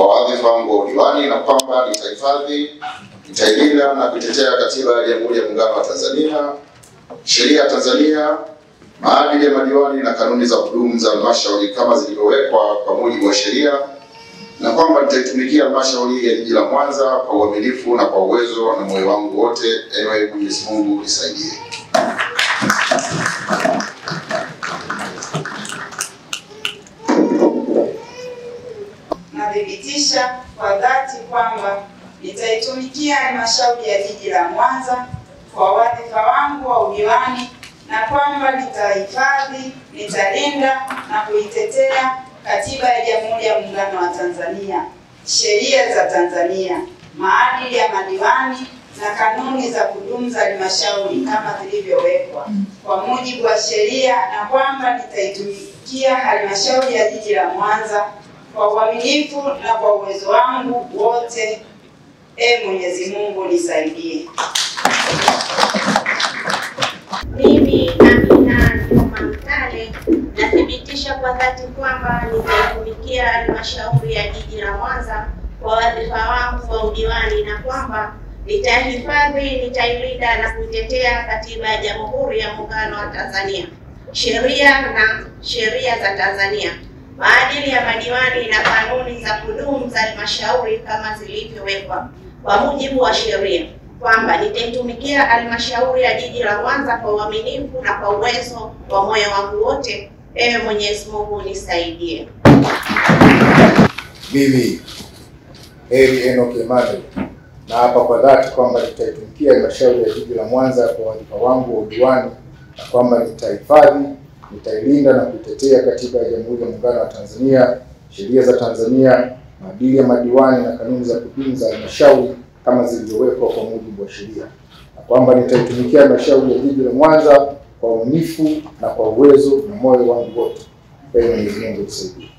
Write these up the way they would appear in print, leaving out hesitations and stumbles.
kwa wadhifa wangu wa udiwani, na kwamba nitahifadhi, nitailinda na kuitetea Katiba ya Jamhuri ya Muungano wa Tanzania, sheria ya Tanzania, maadili ya madiwani na kanuni za kudumu za halmashauri kama zilivyowekwa kwa mujibu wa sheria, na kwamba nitaitumikia halmashauri ya jiji la Mwanza kwa uaminifu na kwa uwezo na moyo wangu wote. Ewe Mwenyezi Mungu nisaidie. Nathibitisha kwa dhati kwamba nitaitumikia halmashauri ya jiji la Mwanza kwa wadhifa wangu wa udiwani, na kwamba nitahifadhi, nitalinda na kuitetea Katiba ya Jamhuri ya Muungano wa Tanzania, sheria za Tanzania, maadili ya madiwani na kanuni za kudumu za halmashauri kama zilivyowekwa kwa mujibu wa sheria, na kwamba nitaitumikia halmashauri ya jiji la Mwanza kwa uaminifu na kwa uwezo wangu wote. Mwenyezi Mungu nisaidie. Mimi Amina Juma Mtale nathibitisha kwa dhati kwamba nitaitumikia halmashauri ya jiji la Mwanza kwa wadhifa wangu wa udiwani, na kwamba nitahifadhi, nitailinda na kuitetea Katiba ya Jamhuri ya Muungano wa Tanzania, sheria za Tanzania, maadili ya madiwani na kanuni za kudumu za halmashauri kama zilivyowekwa kwa mujibu wa sheria, kwamba nitaitumikia halmashauri ya jiji la Mwanza kwa uaminifu na kwa uwezo wa moyo wangu wote. Ewe Mwenyezi Mungu nisaidie. Mimi Heri Enoch Emmanuel na hapa kwa dhati kwamba nitaitumikia halmashauri ya jiji la Mwanza kwa wadhifa wangu wa udiwani, na kwamba nitahifadhi, nitailinda na kuitetea Katiba ya Jamhuri ya Muungano wa Tanzania, sheria za Tanzania, maadili ya madiwani na kanuni za kudumu za halmashauri kama zilivyowekwa kwa mujibu wa sheria, na kwamba nitaitumikia halmashauri ya jiji la Mwanza kwa uaminifu na kwa uwezo na moyo wangu wote. Mwenyezi Mungu nisaidie.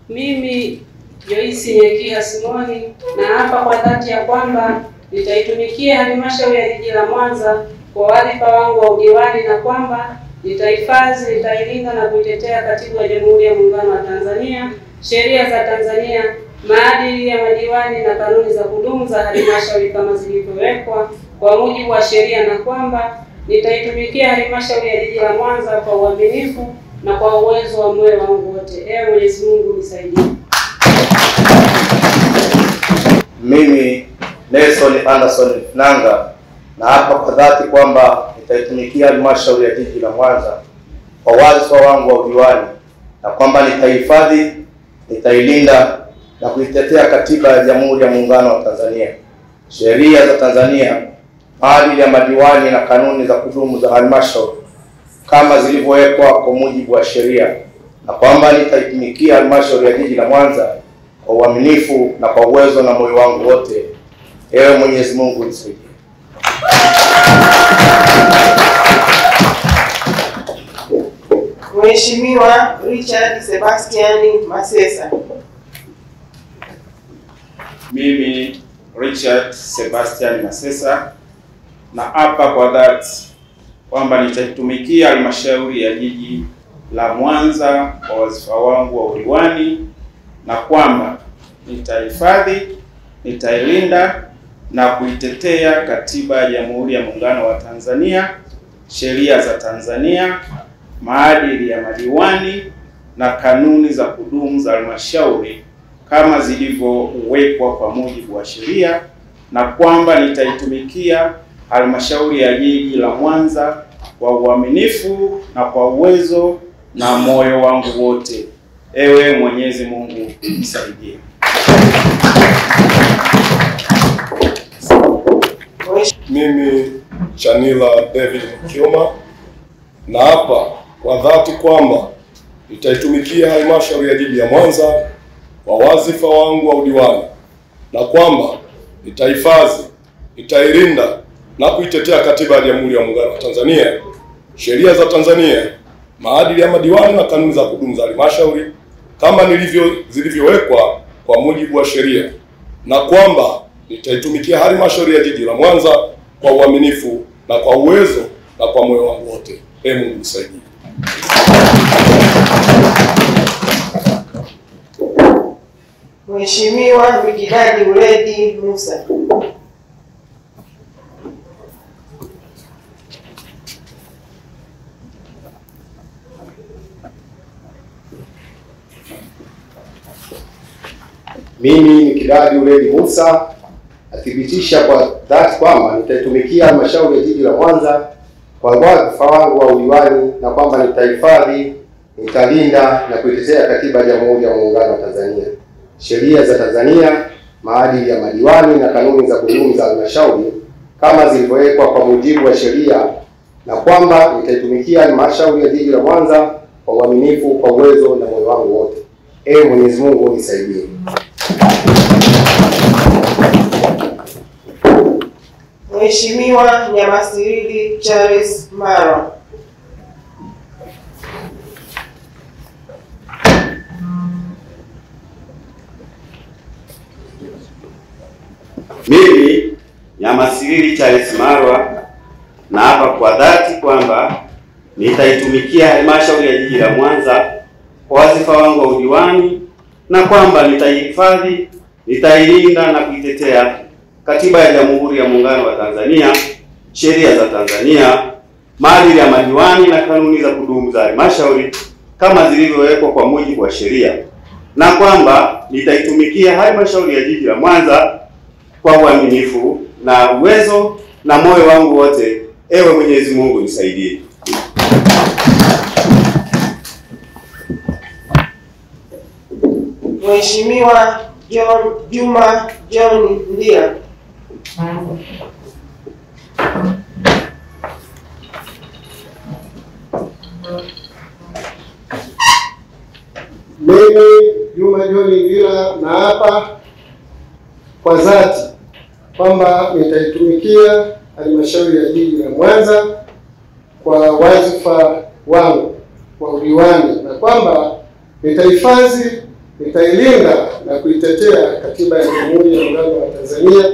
Mimi Joyce Nyekia Simoni na hapa kwa dhati ya kwamba nitaitumikia halmashauri ya jiji la Mwanza kwa wadhifa wangu wa udiwani, na kwamba nitahifadhi, nitailinda na kuitetea Katiba ya Jamhuri ya Muungano wa Tanzania, sheria za Tanzania, maadili ya madiwani na kanuni za kudumu za halmashauri kama zilivyowekwa kwa mujibu wa sheria, na kwamba nitaitumikia halmashauri ya jiji la Mwanza kwa uaminifu na kwa uwezo wa moyo wangu wote. Ewe Mwenyezi Mungu nisaidie. Mimi Nelson Anderson Nanga na hapa kwa dhati kwamba nitaitumikia halmashauri ya jiji la Mwanza kwa wadhifa wangu wa udiwani, na kwamba nitahifadhi, nitailinda na kuitetea Katiba ya Jamhuri ya Muungano wa Tanzania, sheria za Tanzania, maadili ya madiwani na kanuni za kudumu za halmashauri kama zilivyowekwa kwa mujibu wa sheria, na kwamba nitaitumikia halmashauri ya jiji la Mwanza kwa uaminifu na kwa uwezo na moyo wangu wote. Ewe Mwenyezi Mungu nisaidie. Mheshimiwa Richard Sebastian Masesa. Mimi Richard Sebastian Masesa na hapa kwa dhati kwamba nitaitumikia halmashauri ya jiji la Mwanza kwa wadhifa wangu wa udiwani, na kwamba nitahifadhi, nitailinda na kuitetea Katiba ya Jamhuri ya Muungano wa Tanzania, sheria za Tanzania, maadili ya madiwani na kanuni za kudumu za halmashauri kama zilivyowekwa kwa mujibu wa sheria, na kwamba nitaitumikia halmashauri ya jiji la Mwanza kwa uaminifu na kwa uwezo na moyo wangu wote. Ewe Mwenyezi Mungu nisaidie. Mimi Chanila David Kioma na hapa kwa dhati kwamba nitaitumikia halmashauri ya jiji ya Mwanza kwa wadhifa wangu wa udiwani, na kwamba nitahifadhi, nitailinda na kuitetea Katiba ya Jamhuri ya Muungano wa Tanzania, sheria za Tanzania, maadili ya madiwani na kanuni za kudumu za halmashauri kama zilivyowekwa kwa mujibu wa sheria, na kwamba nitaitumikia halmashauri ya jiji la Mwanza kwa uaminifu na kwa uwezo na kwa moyo wangu wote. Mungu nisaidie. Mheshimiwa Mikidadi Uledi Musa. Mimi Mikidadi Uledi Musa nathibitisha kwa dhati kwamba nitaitumikia halmashauri ya jiji la Mwanza kwa wadhifa wangu wa udiwani na kwamba nitahifadhi, nitalinda na kuitetea Katiba ya Jamhuri ya Muungano wa Tanzania, sheria za Tanzania, maadili ya madiwani na kanuni za kudumu za halmashauri kama zilivyowekwa kwa mujibu wa sheria, na kwamba nitaitumikia halmashauri ya jiji la Mwanza kwa uaminifu, kwa uwezo na moyo wangu wote. Mwenyezi Mungu unisaidie. Mheshimiwa Nyamasirili Charles Marwa. Mimi Nyamasirili Charles Marwa naapa kwa dhati kwamba nitaitumikia halmashauri ya jiji la Mwanza kwa wadhifa wangu wa udiwani na kwamba nitaihifadhi, nitailinda na kuitetea Katiba ya Jamhuri ya Muungano wa Tanzania, sheria za Tanzania, maadili ya madiwani na kanuni za kudumu za halmashauri kama zilivyowekwa kwa mujibu wa sheria, na kwamba nitaitumikia halmashauri ya jiji la Mwanza kwa uaminifu na uwezo na moyo wangu wote. Ewe Mwenyezi Mungu nisaidie. Mheshimiwa Juma John Ndia. Mimi Juma John Ndia naapa kwa dhati kwamba nitaitumikia halmashauri ya jiji la Mwanza kwa wadhifa wangu wa udiwani na kwamba nitahifadhi, nitailinda na kuitetea Katiba ya Jamhuri ya Muungano wa Tanzania,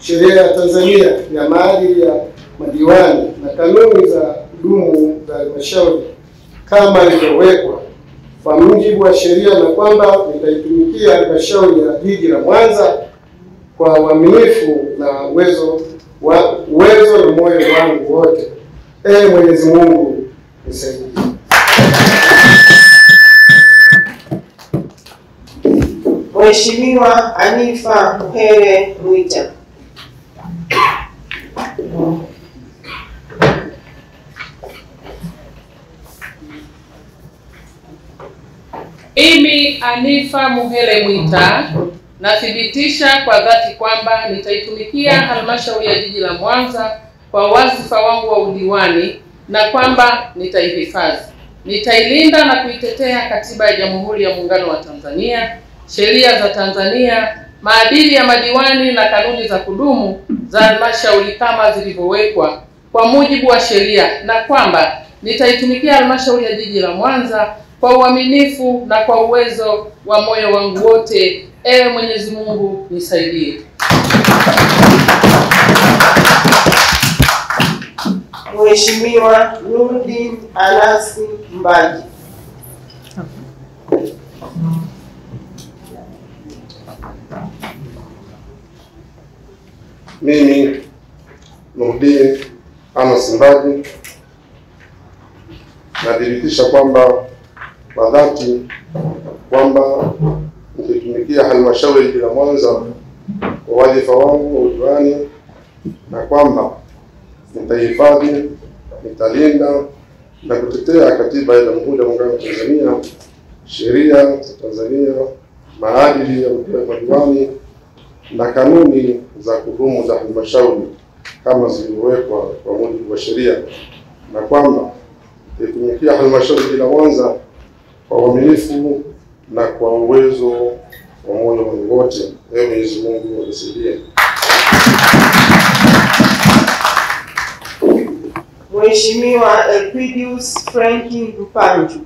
sheria ya Tanzania ya maadili ya madiwani na kanuni za kudumu za halmashauri kama ilivyowekwa kwa mujibu wa sheria, na kwamba nitaitumikia halmashauri ya jiji la Mwanza kwa uaminifu na uwezo na moyo wangu wote. Mwenyezi Mungu nisaidie. Mheshimiwa Anifa Muhere Mwita. Mimi Anifa Muhere Mwita nathibitisha kwa dhati kwamba nitaitumikia halmashauri ya jiji la Mwanza kwa wadhifa wangu wa udiwani na kwamba nitaihifadhi, nitailinda na kuitetea Katiba ya Jamhuri ya Muungano wa Tanzania, sheria za Tanzania, maadili ya madiwani na kanuni za kudumu za halmashauri kama zilivyowekwa kwa mujibu wa sheria, na kwamba nitaitumikia halmashauri ya jiji la Mwanza kwa uaminifu na kwa uwezo wa moyo wangu wote. Mwenyezi Mungu nisaidie. Mheshimiwa Nurdin Anasi Mbaji. Mimi Nurdin Anasi Mbaji nathibitisha kwamba kwa dhati kwamba nitaitumikia halmashauri ya jiji la Mwanza kwa wadhifa wangu wa udiwani na kwamba nitaihifadhi, nitalinda na kutetea Katiba ya Jamhuri ya Muungano wa Tanzania, sheria za Tanzania, maadili ya madiwani na kanuni za kudumu za halmashauri kama zilivyowekwa kwa mujibu wa sheria, na kwamba nitaitumikia halmashauri ya jiji la Mwanza kwa uaminifu na kwa uwezo wa moyo wangu wote. Mwenyezi Mungu anisaidie. Mheshimiwa Elpidius Franki Mpanju.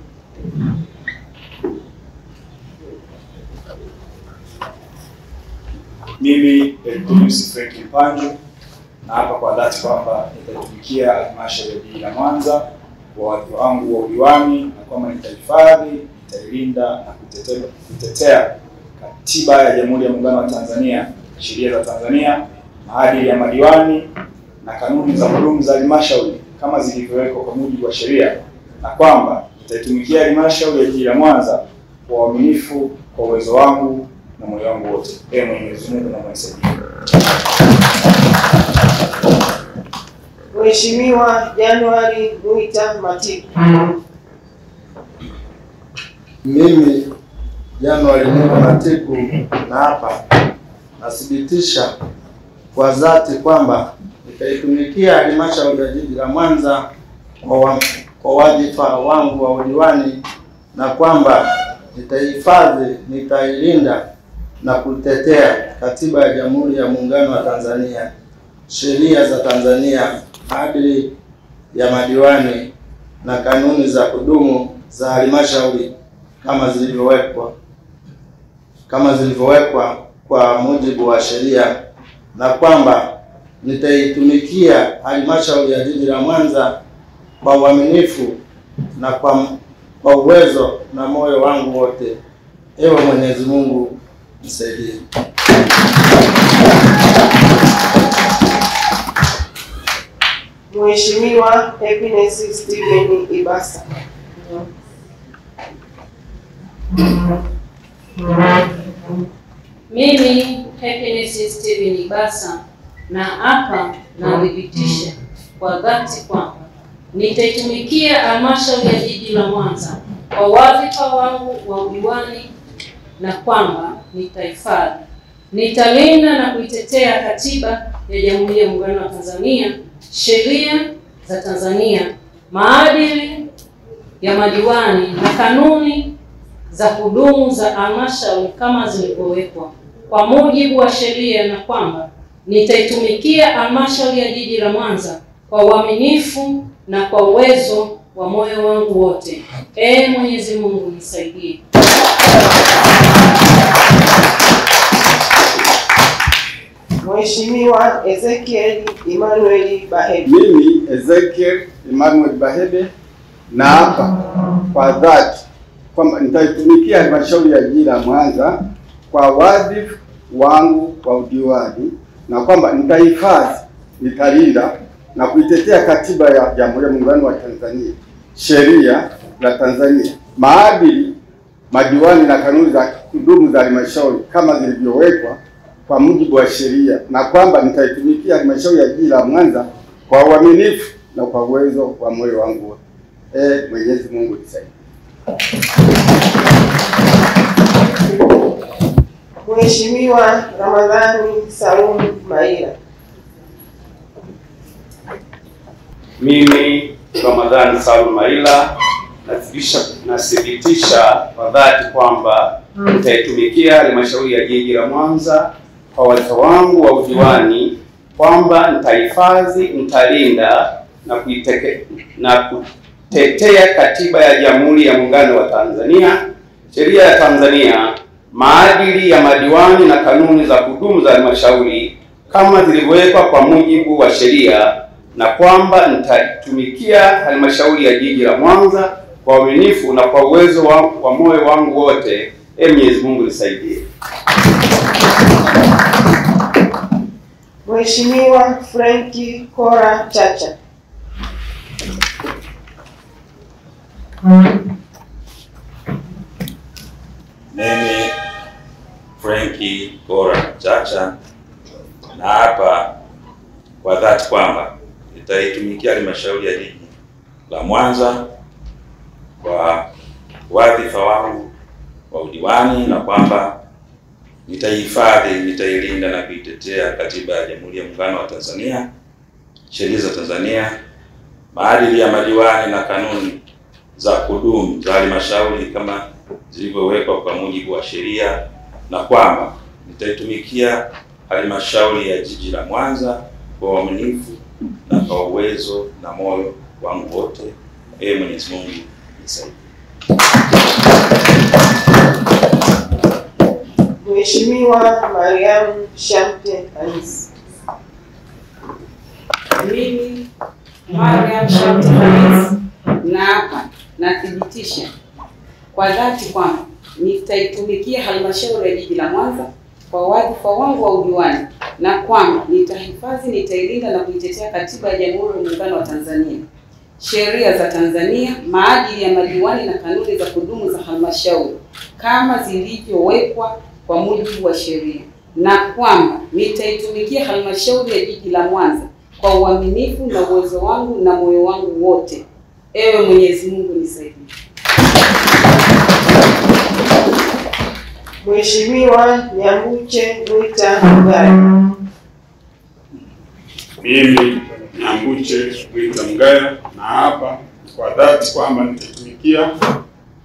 Mimi Elpidius Franki Mpanju na hapa kwa dhati kwamba nitaitumikia halmashauri ya jiji la Mwanza kwa wadhifa wangu wa udiwani na kwamba nitahifadhi, nitailinda na kuitetea Katiba ya Jamhuri ya Muungano wa Tanzania, sheria za Tanzania, maadili ya madiwani na kanuni za kudumu za halmashauri kama zilivyowekwa kwa mujibu wa sheria, na kwamba nitaitumikia halmashauri ya jiji la Mwanza kwa uaminifu kwa uwezo wangu na moyo wangu wote. Mwenyezi Mungu na mnisaidie. Mheshimiwa January Mwita Matiku. Mimi January Mwita Matiku na hapa nathibitisha kwa dhati kwamba nitaitumikia halmashauri ya jiji la Mwanza kwa wadhifa wangu wa udiwani, na kwamba nitahifadhi, nitailinda na kutetea Katiba ya Jamhuri ya Muungano wa Tanzania, sheria za Tanzania, maadili ya madiwani na kanuni za kudumu za halmashauri kama zilivyowekwa kwa mujibu wa sheria, na kwamba nitaitumikia halmashauri ya jiji la Mwanza kwa uaminifu na kwa uwezo na moyo wangu wote. Ewe Mwenyezi Mungu nisaidie. Mheshimiwa Happiness Steven Ibasa. Mimi Happiness Steven Ibasa na hapa nathibitisha kwa dhati kwamba nitaitumikia halmashauri ya jiji la Mwanza kwa wadhifa wangu wa udiwani, na kwamba nitahifadhi, nitalinda na kuitetea Katiba ya Jamhuri ya Muungano wa Tanzania, sheria za Tanzania, maadili ya madiwani na kanuni za kudumu za halmashauri kama zilivyowekwa kwa mujibu wa sheria, na kwamba nitaitumikia halmashauri ya jiji la Mwanza kwa uaminifu na kwa uwezo wa moyo wangu wote. Mwenyezi Mungu nisaidie. Mheshimiwa Ezekiel Emmanuel Bahebe. Mimi Ezekiel Emmanuel Bahebe na hapa kwa dhati kwamba nitaitumikia halmashauri ya jiji la Mwanza kwa wadhifa wangu wa udiwani, na kwamba nitahifadhi, nitalinda na kuitetea Katiba ya Jamhuri ya Muungano wa Tanzania, sheria za Tanzania, maadili, madiwani na kanuni za kudumu za halmashauri kama zilivyowekwa kwa mujibu wa sheria, na kwamba nitaitumikia halmashauri ya jiji la Mwanza kwa uaminifu na kwa uwezo wa moyo wangu wote. Mwenyezi Mungu nisaidie. Mheshimiwa Ramadhani Salum Maila. Mimi Ramadhani Salum Maila nathibitisha kwa dhati kwamba nitaitumikia halmashauri ya jiji la Mwanza kwa wadhifa wangu wa udiwani, kwamba nitahifadhi, nitalinda na kutetea Katiba ya Jamhuri ya Muungano wa Tanzania, sheria ya Tanzania, maadili ya madiwani na kanuni za kudumu za halmashauri kama zilivyowekwa kwa mujibu wa sheria, na kwamba nitatumikia halmashauri ya jiji la Mwanza kwa uaminifu na kwa uwezo wa moyo wangu wote. Mwenyezi Mungu nisaidie. Mheshimiwa Franki Kora Chacha. Mimi Franki Kora Chacha na hapa kwa dhati kwamba nitaitumikia halmashauri ya jiji la Mwanza kwa wadhifa wangu wa udiwani, na kwamba nitaihifadhi, nitailinda na kuitetea Katiba ya Jamhuri ya Muungano wa Tanzania, sheria za Tanzania, maadili ya madiwani na kanuni za kudumu za halmashauri kama zilivyowekwa kwa mujibu wa sheria, na kwamba nitaitumikia halmashauri ya jiji la Mwanza kwa uaminifu na kwa uwezo na moyo wangu wote. Mwenyezi Mungu nisaidie. Mheshimiwa Mariam Shamte Hamis. Mimi Mariam Shamte Hamis na hapa nathibitisha kwa dhati kwamba nitaitumikia halmashauri ya jiji la Mwanza kwa wadhifa wangu wa udiwani, na kwamba nitahifadhi, nitailinda na kuitetea Katiba ya Jamhuri ya Muungano wa Tanzania, sheria za Tanzania, maadili ya madiwani na kanuni za kudumu za halmashauri kama zilivyowekwa kwa mujibu wa sheria, na kwamba nitaitumikia halmashauri ya jiji la Mwanza kwa uaminifu na uwezo wangu na moyo wangu wote. Ewe Mwenyezi Mungu nisaidie. Mheshimiwa Nyambuche Mwita Mgaya. Mimi Nyambuche Mwita Mgaya na hapa kwa dhati kwamba nitaitumikia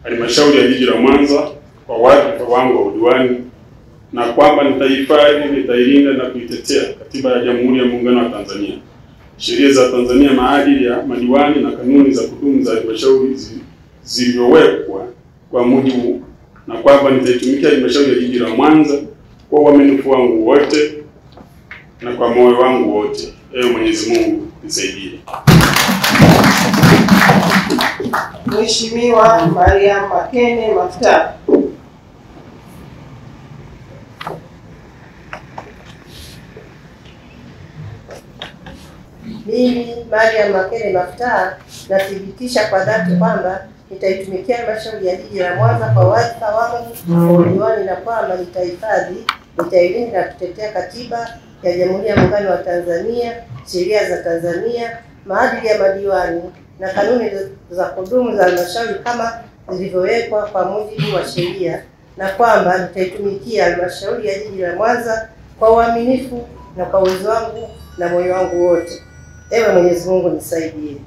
halmashauri ya jiji la Mwanza kwa wadhifa wangu wa udiwani, na kwamba nitahifadhi, nitailinda na kuitetea Katiba ya Jamhuri ya Muungano wa Tanzania, sheria za Tanzania, maadili ya madiwani na kanuni za kudumu za halmashauri zilizowekwa kwa mujibu, na kwamba nitaitumikia halmashauri ya jiji la Mwanza kwa uaminifu wangu wote na kwa moyo wangu wote. Ewe Mwenyezi Mungu nisaidie. Mheshimiwa Mariam Makene Mafuta. Mimi Mariam Makene Mafuta nathibitisha kwa dhati kwamba nitaitumikia halmashauri ya jiji la Mwanza kwa wadhifa wangu wa udiwani, na kwamba nitahifadhi, nitailinda na kutetea Katiba ya Jamhuri ya Muungano wa Tanzania, sheria za Tanzania, maadili ya madiwani na kanuni za kudumu za halmashauri kama zilivyowekwa kwa mujibu wa sheria, na kwamba nitaitumikia halmashauri ya jiji la Mwanza kwa uaminifu na kwa uwezo wangu na moyo wangu wote. Ewe Mwenyezi Mungu nisaidie.